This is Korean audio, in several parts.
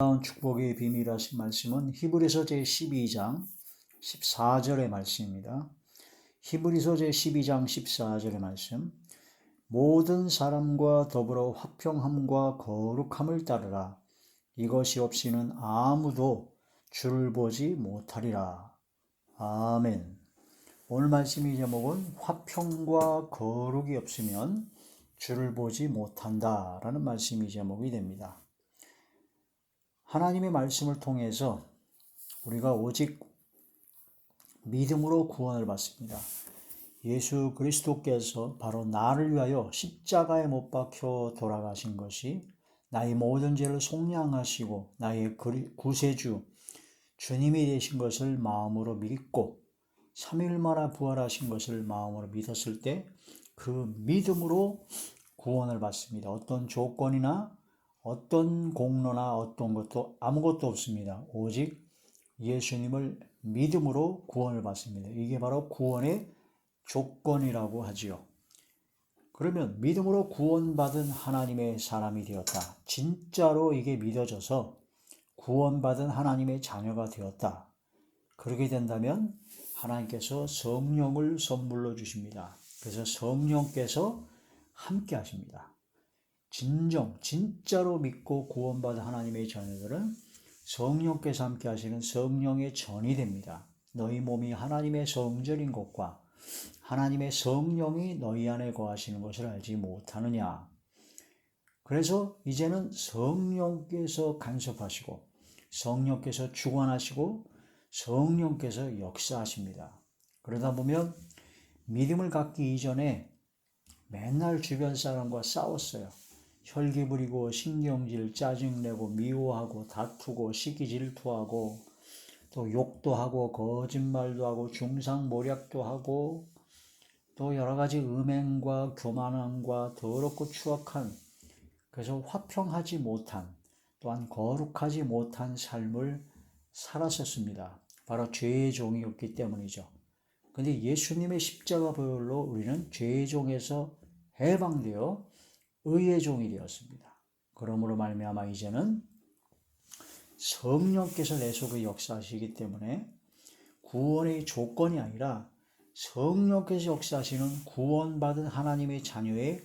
축복의 비밀하신 말씀은 히브리서 제12장 14절의 말씀입니다. 히브리서 제12장 14절의 말씀. 모든 사람과 더불어 화평함과 거룩함을 따르라. 이것이 없이는 아무도 주를 보지 못하리라. 아멘. 오늘 말씀의 제목은 화평과 거룩이 없으면 주를 보지 못한다 라는 말씀이 제목이 됩니다. 하나님의 말씀을 통해서 우리가 오직 믿음으로 구원을 받습니다. 예수 그리스도께서 바로 나를 위하여 십자가에 못 박혀 돌아가신 것이 나의 모든 죄를 속량하시고 나의 구세주 주님이 되신 것을 마음으로 믿고 3일 만에 부활하신 것을 마음으로 믿었을 때 그 믿음으로 구원을 받습니다. 어떤 조건이나 어떤 공로나 어떤 것도 아무것도 없습니다. 오직 예수님을 믿음으로 구원을 받습니다. 이게 바로 구원의 조건이라고 하지요. 그러면 믿음으로 구원받은 하나님의 사람이 되었다. 진짜로 이게 믿어져서 구원받은 하나님의 자녀가 되었다. 그렇게 된다면 하나님께서 성령을 선물로 주십니다. 그래서 성령께서 함께 하십니다. 진짜로 믿고 구원받은 하나님의 자녀들은 성령께서 함께 하시는 성령의 전이 됩니다. 너희 몸이 하나님의 성전인 것과 하나님의 성령이 너희 안에 거하시는 것을 알지 못하느냐. 그래서 이제는 성령께서 간섭하시고 성령께서 주관하시고 성령께서 역사하십니다. 그러다 보면 믿음을 갖기 이전에 맨날 주변 사람과 싸웠어요. 혈기 부리고 신경질 짜증내고 미워하고 다투고 시기 질투하고 또 욕도 하고 거짓말도 하고 중상모략도 하고 또 여러 가지 음행과 교만함과 더럽고 추악한, 그래서 화평하지 못한, 또한 거룩하지 못한 삶을 살았었습니다. 바로 죄의 종이었기 때문이죠. 근데 예수님의 십자가 보혈로 우리는 죄의 종에서 해방되어 의의 종이 되었습니다. 그러므로 말미암아 이제는 성령께서 내 속에 역사하시기 때문에 구원의 조건이 아니라 성령께서 역사하시는 구원받은 하나님의 자녀의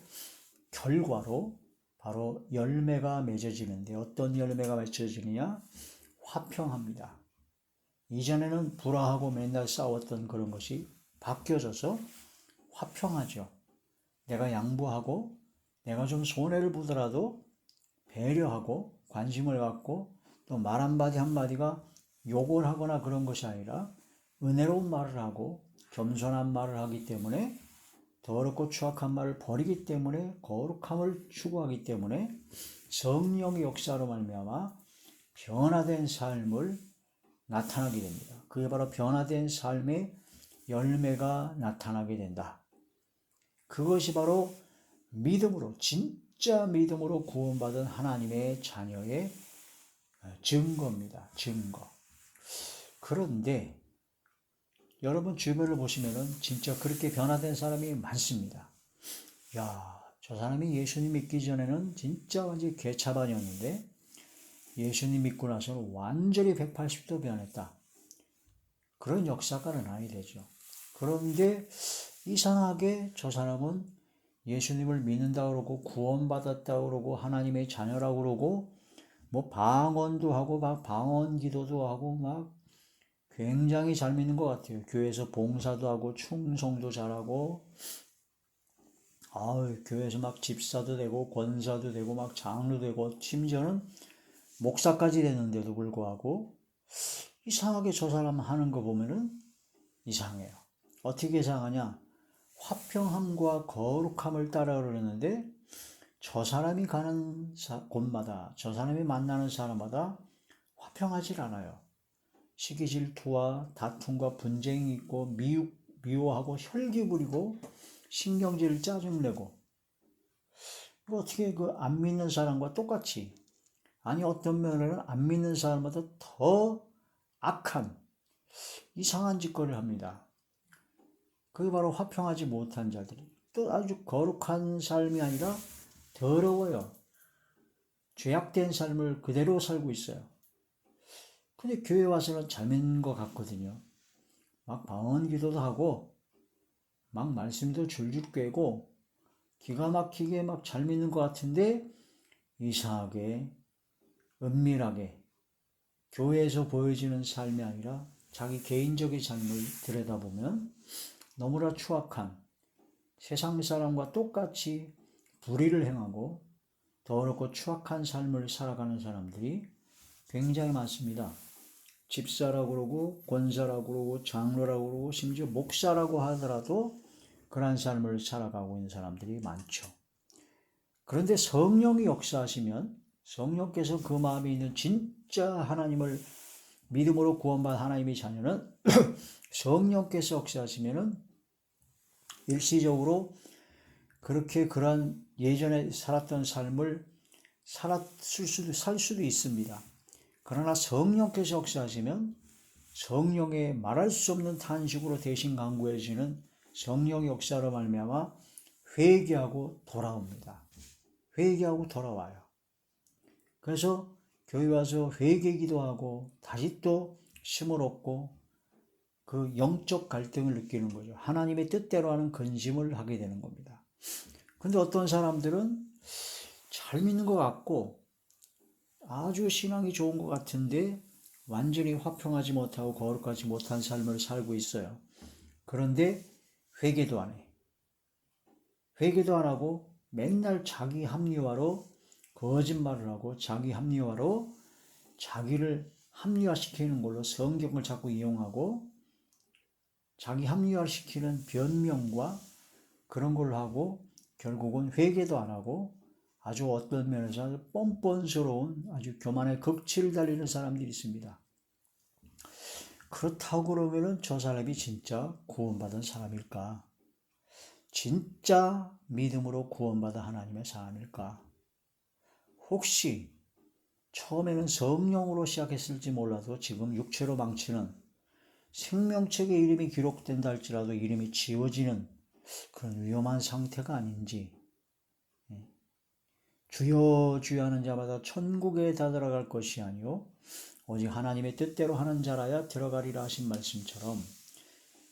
결과로 바로 열매가 맺어지는데, 어떤 열매가 맺어지느냐? 화평합니다. 이전에는 불화하고 맨날 싸웠던 그런 것이 바뀌어져서 화평하죠. 내가 양보하고 내가 좀 손해를 보더라도 배려하고 관심을 갖고 또 말 한마디 한마디가 욕을 하거나 그런 것이 아니라 은혜로운 말을 하고 겸손한 말을 하기 때문에, 더럽고 추악한 말을 버리기 때문에, 거룩함을 추구하기 때문에 성령의 역사로 말미암아 변화된 삶을 나타나게 됩니다. 그게 바로 변화된 삶의 열매가 나타나게 된다. 그것이 바로 믿음으로, 진짜 믿음으로 구원받은 하나님의 자녀의 증거입니다. 증거. 그런데 여러분 주변을 보시면은 진짜 그렇게 변화된 사람이 많습니다. 야, 저 사람이 예수님 믿기 전에는 진짜 완전히 개차반이었는데 예수님 믿고 나서는 완전히 180도 변했다. 그런 역사가는 아니되죠. 그런데 이상하게 저 사람은 예수님을 믿는다 그러고 구원받았다 그러고 하나님의 자녀라고 그러고 뭐 방언도 하고 막 방언 기도도 하고 막 굉장히 잘 믿는 것 같아요. 교회에서 봉사도 하고 충성도 잘하고 교회에서 막 집사도 되고 권사도 되고 막 장로도 되고 심지어는 목사까지 됐는데도 불구하고 이상하게 저 사람 하는 거 보면은 이상해요. 어떻게 이상하냐? 화평함과 거룩함을 따라 그러는데 저 사람이 가는 곳마다, 저 사람이 만나는 사람마다 화평하질 않아요. 시기 질투와 다툼과 분쟁이 있고 미워하고 혈기 부리고 신경질 짜증내고, 어떻게 그 안 믿는 사람과 똑같이, 아니 어떤 면에는 안 믿는 사람보다 더 악한 이상한 짓거리를 합니다. 그게 바로 화평하지 못한 자들이, 또 아주 거룩한 삶이 아니라 더러워요. 죄악된 삶을 그대로 살고 있어요. 근데 교회 와서는 잘 믿는 것 같거든요. 막 방언 기도도 하고 막 말씀도 줄줄 꿰고 기가 막히게 막 잘 믿는 것 같은데 이상하게 은밀하게 교회에서 보여지는 삶이 아니라 자기 개인적인 삶을 들여다보면 너무나 추악한 세상 사람과 똑같이 불의를 행하고 더럽고 추악한 삶을 살아가는 사람들이 굉장히 많습니다. 집사라고 그러고 권사라고 그러고 장로라고 그러고 심지어 목사라고 하더라도 그러한 삶을 살아가고 있는 사람들이 많죠. 그런데 성령이 역사하시면 성령께서 그 마음에 있는 진짜 하나님을 믿음으로 구원받은 하나님의 자녀는 성령께서 역사하시면은 일시적으로 그렇게 그런 예전에 살았던 삶을 살 수도 있습니다. 그러나 성령께서 역사하시면 성령의 말할 수 없는 탄식으로 대신 강구해지는 성령의 역사로 말미암아 회개하고 돌아옵니다. 회개하고 돌아와요. 그래서 교회 와서 회개 기도하고 다시 또 힘을 얻고 그 영적 갈등을 느끼는 거죠. 하나님의 뜻대로 하는 근심을 하게 되는 겁니다. 근데 어떤 사람들은 잘 믿는 것 같고 아주 신앙이 좋은 것 같은데 완전히 화평하지 못하고 거룩하지 못한 삶을 살고 있어요. 그런데 회개도 안 해. 회개도 안 하고 맨날 자기 합리화로 거짓말을 하고 자기 합리화로 자기를 합리화시키는 걸로 성경을 자꾸 이용하고 자기 합리화시키는 변명과 그런 걸 하고 결국은 회개도 안 하고 아주 어떤 면에서 뻔뻔스러운 아주 교만의 극치를 달리는 사람들이 있습니다. 그렇다고 그러면은 저 사람이 진짜 구원받은 사람일까? 진짜 믿음으로 구원받은 하나님의 사람일까? 혹시 처음에는 성령으로 시작했을지 몰라도 지금 육체로 망치는 생명책에 이름이 기록된다 할지라도 이름이 지워지는 그런 위험한 상태가 아닌지, 주여 주여 하는 자마다 천국에 다 들어갈 것이 아니요 오직 하나님의 뜻대로 하는 자라야 들어가리라 하신 말씀처럼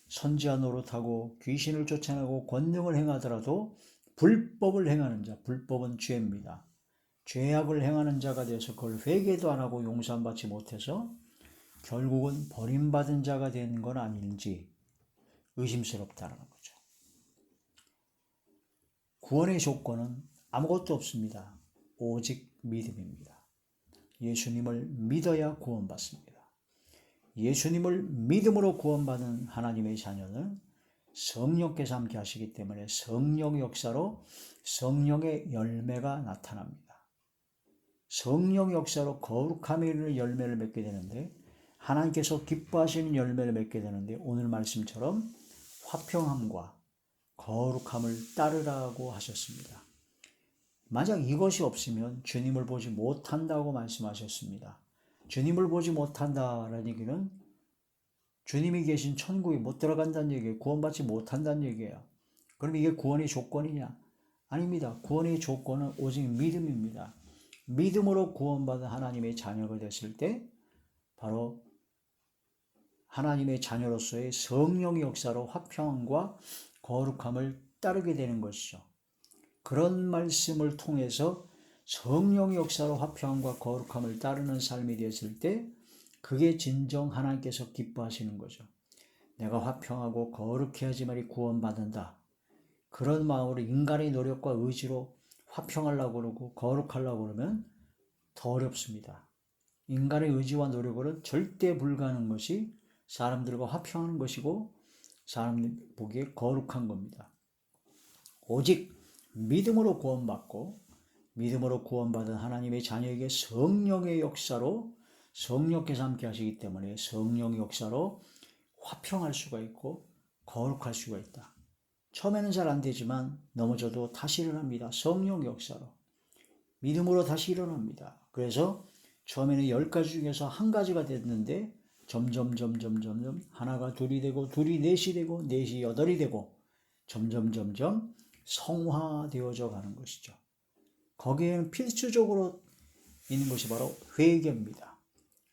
선지자 노릇하고 귀신을 쫓아내고 권능을 행하더라도 불법을 행하는 자, 불법은 죄입니다. 죄악을 행하는 자가 되어서 그걸 회개도 안 하고 용서받지 못해서 결국은 버림받은 자가 되는 건 아닌지 의심스럽다는 거죠. 구원의 조건은 아무것도 없습니다. 오직 믿음입니다. 예수님을 믿어야 구원받습니다. 예수님을 믿음으로 구원받은 하나님의 자녀는 성령께서 함께 하시기 때문에 성령의 역사로 성령의 열매가 나타납니다. 성령의 역사로 거룩함의 열매를 맺게 되는데 하나님께서 기뻐하시는 열매를 맺게 되는데 오늘 말씀처럼 화평함과 거룩함을 따르라고 하셨습니다. 만약 이것이 없으면 주님을 보지 못한다고 말씀하셨습니다. 주님을 보지 못한다라는 얘기는 주님이 계신 천국에 못 들어간다는 얘기예요. 구원받지 못한다는 얘기예요. 그럼 이게 구원의 조건이냐? 아닙니다. 구원의 조건은 오직 믿음입니다. 믿음으로 구원받은 하나님의 자녀가 됐을 때 바로 하나님의 자녀로서의 성령의 역사로 화평함과 거룩함을 따르게 되는 것이죠. 그런 말씀을 통해서 성령의 역사로 화평함과 거룩함을 따르는 삶이 되었을 때 그게 진정 하나님께서 기뻐하시는 거죠. 내가 화평하고 거룩해야지만이 구원받는다. 그런 마음으로 인간의 노력과 의지로 화평하려고 그러고 거룩하려고 그러면 더 어렵습니다. 인간의 의지와 노력으로는 절대 불가능한 것이 사람들과 화평하는 것이고 사람들 보기에 거룩한 겁니다. 오직 믿음으로 구원받고 믿음으로 구원받은 하나님의 자녀에게 성령의 역사로 성령께서 함께 하시기 때문에 성령의 역사로 화평할 수가 있고 거룩할 수가 있다. 처음에는 잘 안 되지만 넘어져도 다시 일어납니다. 성령의 역사로. 믿음으로 다시 일어납니다. 그래서 처음에는 10가지 중에서 한 가지가 됐는데 점점 하나가 둘이 되고 둘이 넷이 되고 넷이 여덟이 되고 점점 성화되어져 가는 것이죠. 거기에는 필수적으로 있는 것이 바로 회개입니다.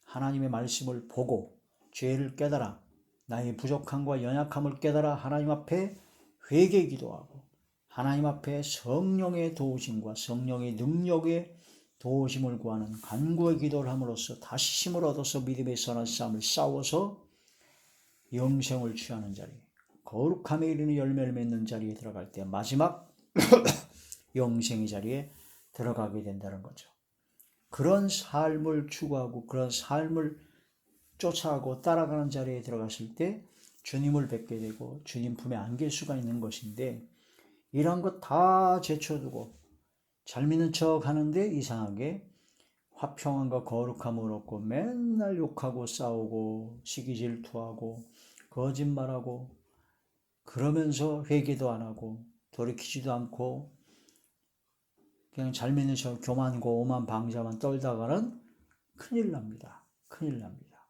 하나님의 말씀을 보고 죄를 깨달아 나의 부족함과 연약함을 깨달아 하나님 앞에 회개 기도하고 하나님 앞에 성령의 도우심과 성령의 능력의 도우심을 구하는 간구의 기도를 함으로써 다시 힘을 얻어서 믿음의 선한 싸움을 싸워서 영생을 취하는 자리, 거룩함에 이르는 열매를 맺는 자리에 들어갈 때 마지막 영생의 자리에 들어가게 된다는 거죠. 그런 삶을 추구하고 그런 삶을 쫓아가고 따라가는 자리에 들어갔을 때 주님을 뵙게 되고 주님 품에 안길 수가 있는 것인데, 이런 것 다 제쳐두고 잘 믿는 척 하는데 이상하게 화평함과 거룩함을 얻고 맨날 욕하고 싸우고 시기 질투하고 거짓말하고 그러면서 회개도 안 하고 돌이키지도 않고 그냥 잘 믿는 척 교만고 오만 방자만 떨다가는 큰일 납니다. 큰일 납니다.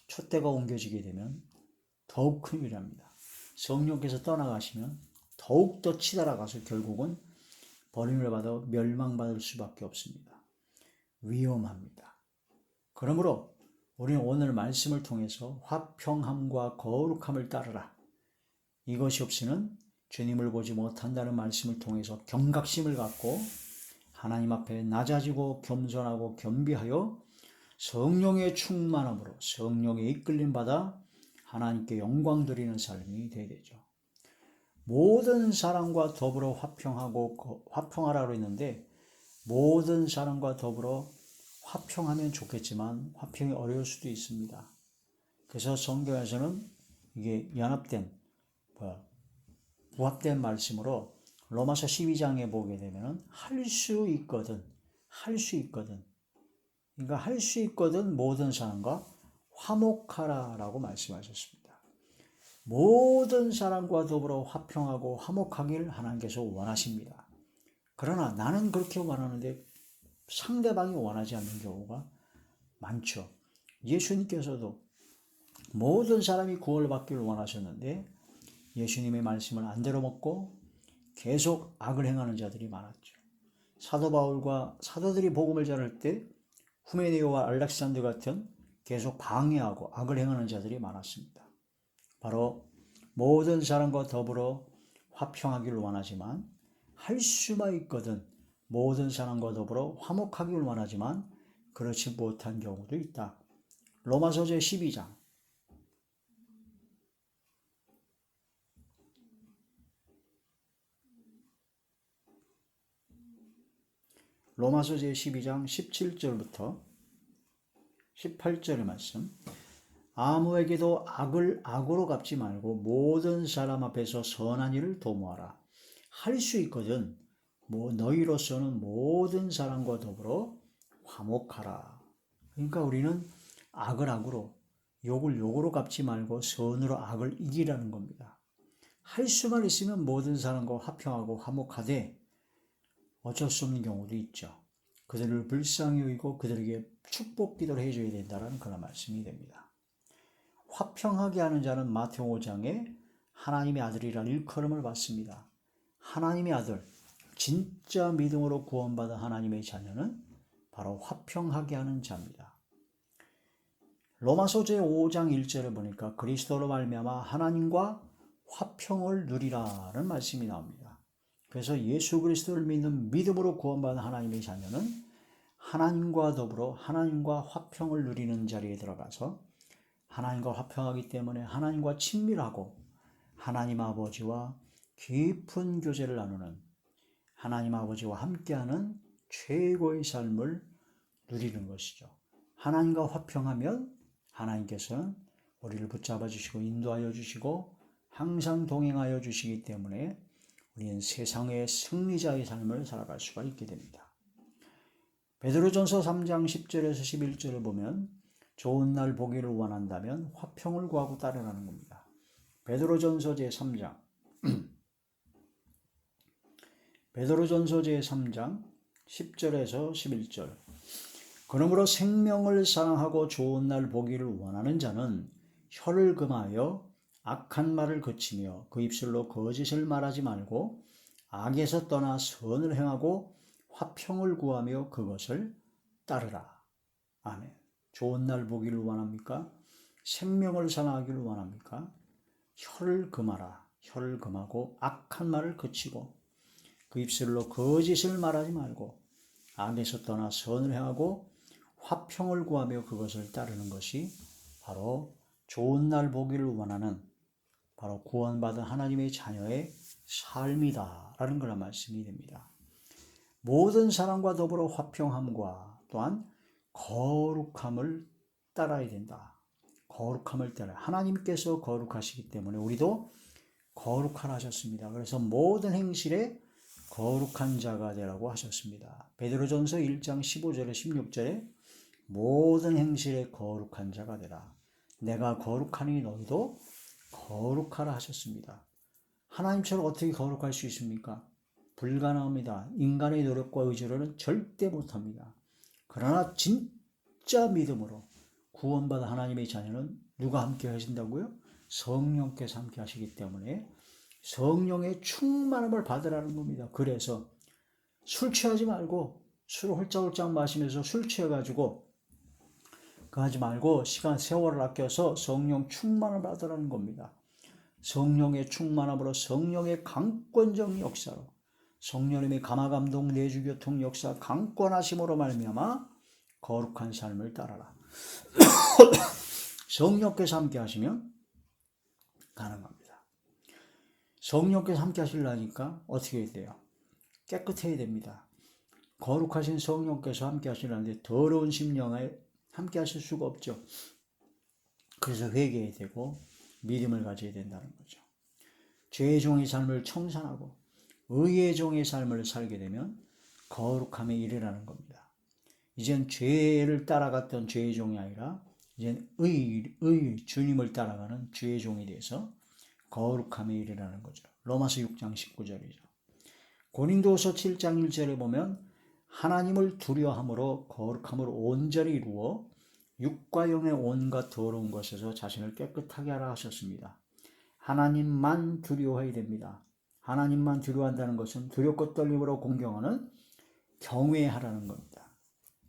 촛대가 옮겨지게 되면 더욱 큰일 납니다. 성령께서 떠나가시면 더욱더 치달아가서 결국은 버림을 받아 멸망받을 수밖에 없습니다. 위험합니다. 그러므로 우리는 오늘 말씀을 통해서 화평함과 거룩함을 따르라. 이것이 없이는 주님을 보지 못한다는 말씀을 통해서 경각심을 갖고 하나님 앞에 낮아지고 겸손하고 겸비하여 성령의 충만함으로 성령의 이끌림 받아 하나님께 영광 드리는 삶이 되어야 되죠. 모든 사람과 더불어 화평하라고 했는데 모든 사람과 더불어 화평하면 좋겠지만 화평이 어려울 수도 있습니다. 그래서 성경에서는 이게 연합된 부합된 말씀으로 로마서 12장에 보게 되면 할 수 있거든 그러니까 할 수 있거든 모든 사람과 화목하라라고 말씀하셨습니다. 모든 사람과 더불어 화평하고 화목하기를 하나님께서 원하십니다. 그러나 나는 그렇게 원하는데 상대방이 원하지 않는 경우가 많죠. 예수님께서도 모든 사람이 구원을 받기를 원하셨는데 예수님의 말씀을 안 들어먹고 계속 악을 행하는 자들이 많았죠. 사도 바울과 사도들이 복음을 전할 때 후메네오와 알렉산더 같은 계속 방해하고 악을 행하는 자들이 많았습니다. 바로 모든 사람과 더불어 화평하기를 원하지만 할 수만 있거든 모든 사람과 더불어 화목하기를 원하지만 그렇지 못한 경우도 있다. 로마서 제12장 로마서 제12장 17절부터 18절의 말씀. 아무에게도 악을 악으로 갚지 말고 모든 사람 앞에서 선한 일을 도모하라. 할 수 있거든 너희로서는 모든 사람과 더불어 화목하라. 그러니까 우리는 악을 악으로 욕을 욕으로 갚지 말고 선으로 악을 이기라는 겁니다. 할 수만 있으면 모든 사람과 화평하고 화목하되 어쩔 수 없는 경우도 있죠. 그들을 불쌍히 여기고 그들에게 축복 기도를 해줘야 된다는 그런 말씀이 됩니다. 화평하게 하는 자는 마태오 5장에 하나님의 아들이라는 일컬음을 받습니다. 하나님의 아들, 진짜 믿음으로 구원받은 하나님의 자녀는 바로 화평하게 하는 자입니다. 로마서 제5장 1절을 보니까 그리스도로 말미암아 하나님과 화평을 누리라는 말씀이 나옵니다. 그래서 예수 그리스도를 믿는 믿음으로 구원받은 하나님의 자녀는 하나님과 더불어 하나님과 화평을 누리는 자리에 들어가서 하나님과 화평하기 때문에 하나님과 친밀하고 하나님 아버지와 깊은 교제를 나누는 하나님 아버지와 함께하는 최고의 삶을 누리는 것이죠. 하나님과 화평하면 하나님께서는 우리를 붙잡아 주시고 인도하여 주시고 항상 동행하여 주시기 때문에 우리는 세상의 승리자의 삶을 살아갈 수가 있게 됩니다. 베드로전서 3장 10절에서 11절을 보면 좋은 날 보기를 원한다면 화평을 구하고 따르라는 겁니다. 베드로전서 제3장 베드로전서 제3장 10절에서 11절. 그러므로 생명을 사랑하고 좋은 날 보기를 원하는 자는 혀를 금하여 악한 말을 그치며 그 입술로 거짓을 말하지 말고 악에서 떠나 선을 행하고 화평을 구하며 그것을 따르라. 아멘. 좋은 날 보기를 원합니까? 생명을 살아가기를 원합니까? 혀를 금하라. 혀를 금하고 악한 말을 그치고 그 입술로 거짓을 말하지 말고 악에서 떠나 선을 행하고 화평을 구하며 그것을 따르는 것이 바로 좋은 날 보기를 원하는 바로 구원받은 하나님의 자녀의 삶이다 라는 그런 말씀이 됩니다. 모든 사람과 더불어 화평함과 또한 거룩함을 따라야 된다. 거룩함을 따라 하나님께서 거룩하시기 때문에 우리도 거룩하라 하셨습니다. 그래서 모든 행실에 거룩한 자가 되라고 하셨습니다. 베드로전서 1장 15절에 16절에 모든 행실에 거룩한 자가 되라. 내가 거룩하니 너희도 거룩하라 하셨습니다. 하나님처럼 어떻게 거룩할 수 있습니까? 불가능합니다. 인간의 노력과 의지로는 절대 못합니다. 그러나 진짜 믿음으로 구원받은 하나님의 자녀는 누가 함께 하신다고요? 성령께서 함께 하시기 때문에 성령의 충만함을 받으라는 겁니다. 그래서 술 취하지 말고 술을 홀짝홀짝 마시면서 술 취해가지고 그거 하지 말고 시간 세월을 아껴서 성령 충만을 받으라는 겁니다. 성령의 충만함으로 성령의 강권적 역사로 성령님의 감화감동 내주교통 역사 강권하심으로 말미암아 거룩한 삶을 따라라. 성령께서 함께 하시면 가능합니다. 성령께서 함께 하시려니까 어떻게 해야 돼요? 깨끗해야 됩니다. 거룩하신 성령께서 함께 하시려는데 더러운 심령에 함께 하실 수가 없죠. 그래서 회개해야 되고 믿음을 가져야 된다는 거죠. 죄의 종의 삶을 청산하고 의의 종의 삶을 살게 되면 거룩함에 이르라는 겁니다. 이젠 죄를 따라갔던 죄의 종이 아니라 이젠 주님을 따라가는 주의 종이 돼서 거룩함에 이르라는 거죠. 로마서 6장 19절이죠. 고린도서 7장 1절에 보면 하나님을 두려워함으로 거룩함을 온전히 이루어 육과 영의 온갖 더러운 것에서 자신을 깨끗하게 하라 하셨습니다. 하나님만 두려워해야 됩니다. 하나님만 두려워한다는 것은 두렵고 떨림으로 공경하는 경외하라는 겁니다.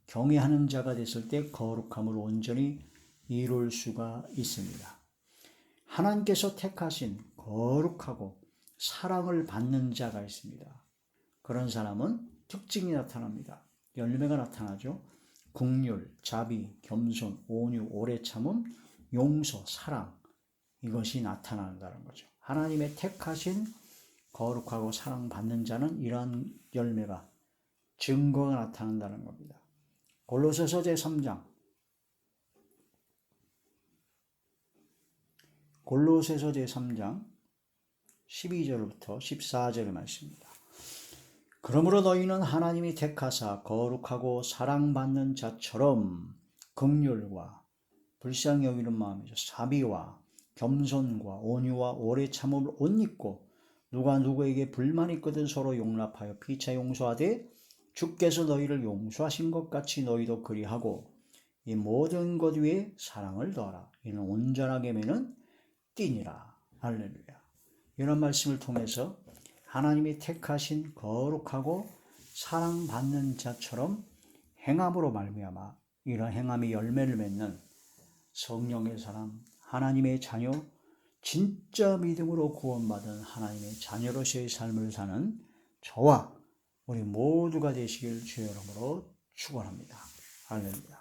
경외하는 자가 됐을 때 거룩함을 온전히 이룰 수가 있습니다. 하나님께서 택하신 거룩하고 사랑을 받는 자가 있습니다. 그런 사람은 특징이 나타납니다. 열매가 나타나죠. 긍휼, 자비, 겸손, 온유, 오래 참음, 용서, 사랑 이것이 나타난다는 거죠. 하나님의 택하신 거룩하고 사랑받는 자는 이러한 열매가 증거가 나타난다는 겁니다. 골로새서 제3장 12절부터 14절의 말씀입니다. 그러므로 너희는 하나님이 택하사 거룩하고 사랑받는 자처럼 긍휼과 불쌍히 여기는 마음이죠. 자비와 겸손과 온유와 오래 참음을 옷 입고 누가 누구에게 불만이 있거든 서로 용납하여 피차 용서하되 주께서 너희를 용서하신 것 같이 너희도 그리하고 이 모든 것 위에 사랑을 더하라. 이는 온전하게 매는 띠니라. 할렐루야. 이런 말씀을 통해서 하나님이 택하신 거룩하고 사랑받는 자처럼 행함으로 말미암아 이런 행함이 열매를 맺는 성령의 사람, 하나님의 자녀, 진짜 믿음으로 구원받은 하나님의 자녀로서의 삶을 사는 저와 우리 모두가 되시길 주의 이름으로 축원합니다. 할렐루야.